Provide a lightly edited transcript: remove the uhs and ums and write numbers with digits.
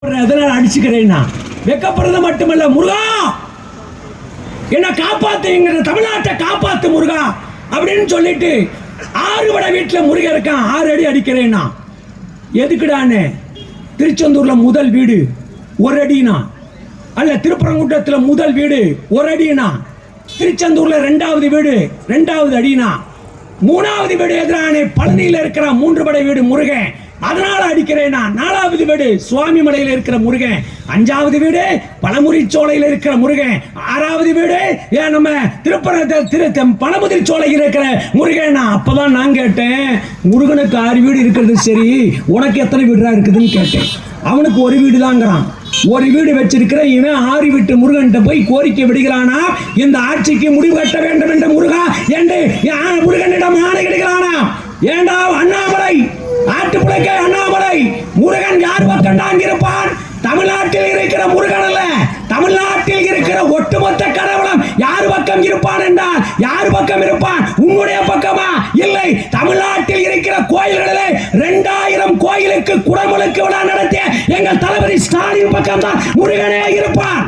அதனால அடிச்சுக்கிறேன். வெக்கப்படுறது மட்டுமல்ல, முருகா என்ன காப்பாத்துங்கிற, தமிழ்நாட்டை காப்பாத்து முருகா அப்படின்னு சொல்லிட்டு 6 வடை வீட்டில் முருகன் இருக்கான். 6 அடி அடிக்கிறேன்னா எதுக்குடான்னு. திருச்செந்தூர்ல முதல் வீடு 1 அடினா, அல்ல திருப்பரங்குன்றத்தில் முதல் வீடு 1 அடினா, திருச்செந்தூர்ல 2வது வீடு 2வது அடினா, 3வது வீடு எதிரானே பழனியில் இருக்கிற 3 படை வீடு முருகன், அதனால அடிக்கிறேன். 4வது வீடு சுவாமி மலையில் இருக்கிற முருகன், 5வது வீடு பழமுதிரி சோலையில் இருக்கிற முருகன், 6வது வீடு நம்ம பழமுதிரி சோலையில் இருக்கிற முருகன். அப்பதான் நான் கேட்டேன், முருகனுக்கு 6 வீடு இருக்கிறது சரி, உனக்கு எத்தனை வீடுதான் இருக்குதுன்னு கேட்டேன். அவனுக்கு 1 வீடு தாங்கிறான். 1 வீடு வச்சிருக்கிற இவன் 6 வீட்டு முருகன்கிட்ட போய் கோரிக்கை விடுகிறானா, இந்த ஆட்சிக்கு முடிவு கட்ட வேண்டும் என்ற முருகா என்று முருகனிடம் ஆணையிடுகிறானா. ஏண்டா அண்ணாமலை, ஆட்டுப்புழைக்க அண்ணாமலை, முருகன் யார் பக்கம் தான் இருப்பான்? தமிழ்நாட்டில் இருக்கிற முருகன் அல்ல, தமிழ்நாட்டில் இருக்கிற ஒட்டுமொத்த கடவுளும் யார் பக்கம் இருப்பான் என்றால் யார் பக்கம் இருப்பான்? உன்னுடைய பக்கமா? இல்லை, தமிழ்நாட்டில் இருக்கிற கோயில்களிலே 2000 கோயிலுக்கு குடமுழுக்கு விழா நடத்திய எங்கள் தளபதி ஸ்டாலின் பக்கம் தான் முருகனே இருப்பான்.